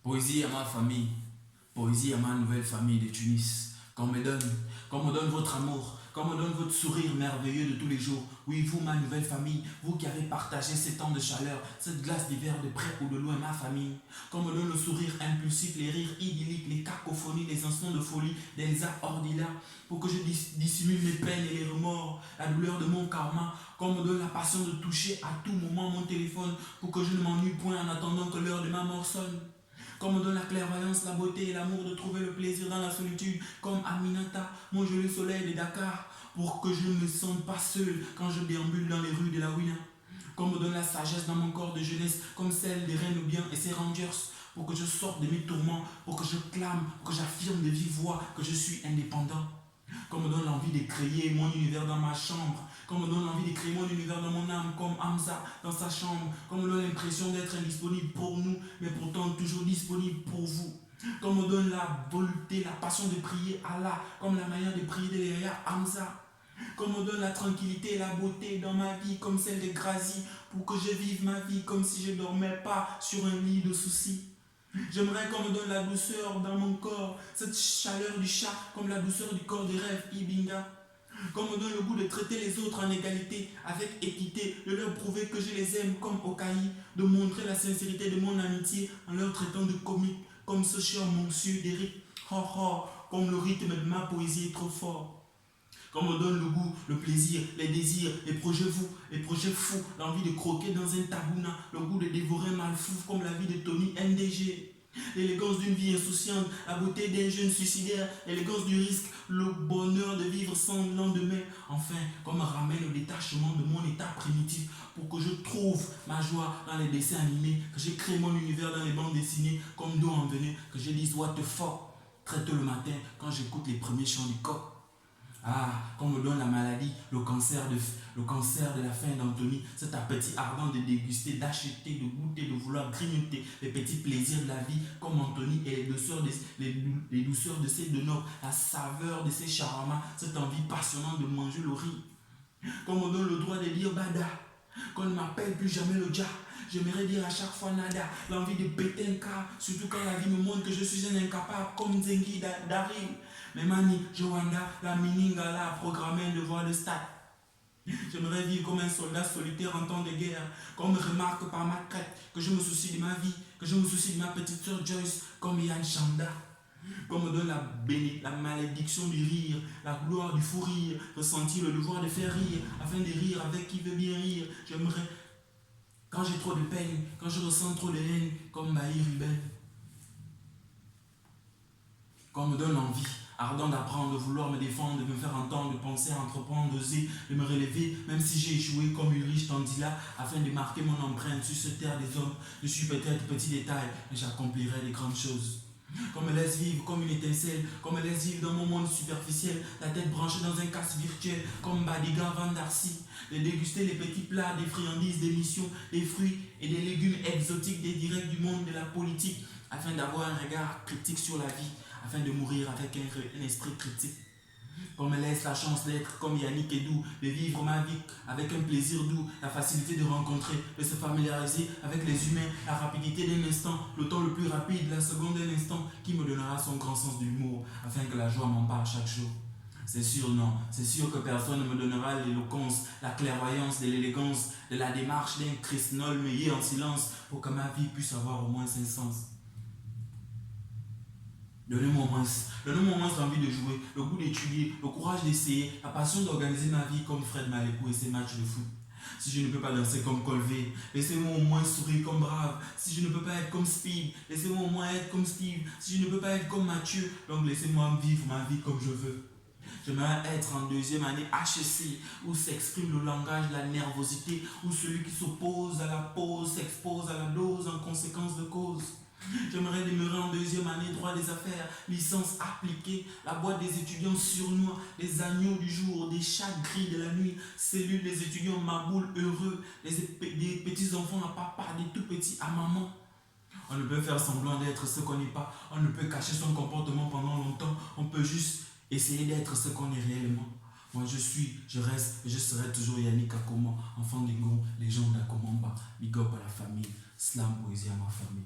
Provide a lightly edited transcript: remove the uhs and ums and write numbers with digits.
Poésie à ma famille, poésie à ma nouvelle famille de Tunis. Qu'on me donne votre amour, qu'on me donne votre sourire merveilleux de tous les jours. Oui, vous, ma nouvelle famille, vous qui avez partagé ces temps de chaleur, cette glace d'hiver de près ou de loin, ma famille. Qu'on me donne le sourire impulsif, les rires idylliques, les cacophonies, les instants de folie d'Elsa Ordila, pour que je dissimule mes peines et les remords, la douleur de mon karma. Qu'on me donne la passion de toucher à tout moment mon téléphone, pour que je ne m'ennuie point en attendant que l'heure de ma mort sonne. Qu'on me donne la clairvoyance, la beauté et l'amour de trouver le plaisir dans la solitude, comme Aminata, mon joli soleil de Dakar, pour que je ne me sente pas seul quand je déambule dans les rues de la Ouina. Qu'on me donne la sagesse dans mon corps de jeunesse, comme celle des reines bien et ses rangers, pour que je sorte de mes tourments, pour que je clame, pour que j'affirme de vive voix que je suis indépendant. Qu'on me donne l'envie de créer mon univers dans ma chambre, qu'on me donne l'envie de créer mon univers dans mon âme, comme Hamza dans sa chambre, qu'on me donne l'impression d'être indisponible pour nous, mais pourtant toujours disponible pour vous. Qu'on me donne la volonté, la passion de prier Allah, comme la manière de prier de Yahya Hamza. Qu'on me donne la tranquillité et la beauté dans ma vie, comme celle de Grazi, pour que je vive ma vie comme si je ne dormais pas sur un lit de soucis. J'aimerais qu'on me donne la douceur dans mon corps, cette chaleur du chat, comme la douceur du corps des rêves, Ibinga. Qu'on me donne le goût de traiter les autres en égalité, avec équité, de leur prouver que je les aime comme Okaï, de montrer la sincérité de mon amitié en leur traitant de comique, comme ce cher monsieur d'Eric. Oh oh, comme le rythme de ma poésie est trop fort. Qu'on me donne le goût, le plaisir, les désirs, les projets fous, l'envie de croquer dans un tabouna, le goût de dévorer un malfouf comme la vie de Tony NDG. L'élégance d'une vie insouciante, la beauté d'un jeune suicidaire, l'élégance du risque, le bonheur de vivre sans lendemain. Enfin, qu'on me ramène au détachement de mon état primitif pour que je trouve ma joie dans les dessins animés, que je crée mon univers dans les bandes dessinées comme d'eau en venue, que je dise what the fuck très tôt le matin quand j'écoute les premiers chants du coq. Ah, qu'on me donne la maladie, le cancer de la faim d'Anthony, cet appétit ardent de déguster, d'acheter, de goûter, de vouloir grignoter les petits plaisirs de la vie, comme Anthony et les douceurs de ses donuts, la saveur de ses shawarma, cette envie passionnante de manger le riz. Qu'on me donne le droit de dire Bada, qu'on ne m'appelle plus jamais le Dja. J'aimerais dire à chaque fois nada, l'envie de péter un cas, surtout quand la vie me montre que je suis un incapable comme Zengi Darim. Mais Mani, Joanda, la Miningala a programmé un devoir de stade. J'aimerais vivre comme un soldat solitaire en temps de guerre, qu'on me remarque par ma crête, que je me soucie de ma vie, que je me soucie de ma petite soeur Joyce, comme Yann Chanda. Qu'on me donne la malédiction du rire, la gloire du fou rire, ressentir le devoir de faire rire, afin de rire avec qui veut bien rire. J'aimerais, quand j'ai trop de peine, quand je ressens trop de haine, comme Bahir Ruben. Qu'on me donne l'envie ardent d'apprendre, de vouloir me défendre, de me faire entendre, de penser à entreprendre, d'oser, de me relever, même si j'ai échoué comme Ulrich Tandila, afin de marquer mon empreinte sur cette terre des hommes. Je suis peut-être petit détail, mais j'accomplirai des grandes choses. Qu'on me laisse vivre comme une étincelle, qu'on me laisse vivre dans mon monde superficiel, la tête branchée dans un casque virtuel, comme Badiga Van Darcy, de déguster les petits plats, des friandises, des missions, des fruits et des légumes exotiques des directs du monde de la politique, afin d'avoir un regard critique sur la vie, afin de mourir avec un esprit critique. Qu'on me laisse la chance d'être comme Yannick Edou, de vivre ma vie avec un plaisir doux, la facilité de rencontrer, de se familiariser avec les humains, la rapidité d'un instant, le temps le plus rapide, la seconde d'un instant, qui me donnera son grand sens de l'humour, afin que la joie m'empare chaque jour. C'est sûr, non, c'est sûr que personne ne me donnera l'éloquence, la clairvoyance, de l'élégance, de la démarche d'un Christnol meillé en silence, pour que ma vie puisse avoir au moins un sens. Donnez-moi au moins l'envie de jouer, le goût d'étudier, le courage d'essayer, la passion d'organiser ma vie comme Fred Malécou et ses matchs de foot. Si je ne peux pas danser comme Colvé, laissez-moi au moins sourire comme Brave. Si je ne peux pas être comme Speed, laissez-moi au moins être comme Steve. Si je ne peux pas être comme Mathieu, donc laissez-moi vivre ma vie comme je veux. J'aimerais être en deuxième année HEC, où s'exprime le langage de la nervosité, où celui qui s'oppose à la pause s'expose à la dose en conséquence de cause. J'aimerais demeurer en deuxième année droit des affaires, licence appliquée, la boîte des étudiants surnois, les agneaux du jour, des chats gris de la nuit, cellule des étudiants maboules heureux, des petits enfants à papa, des tout petits à maman. On ne peut faire semblant d'être ce qu'on n'est pas, on ne peut cacher son comportement pendant longtemps, on peut juste essayer d'être ce qu'on est réellement. Moi je suis, je reste et je serai toujours Yannick Akoma, enfant des Gons, légende d'Akomamba, big up à la famille, slam poésie à ma famille.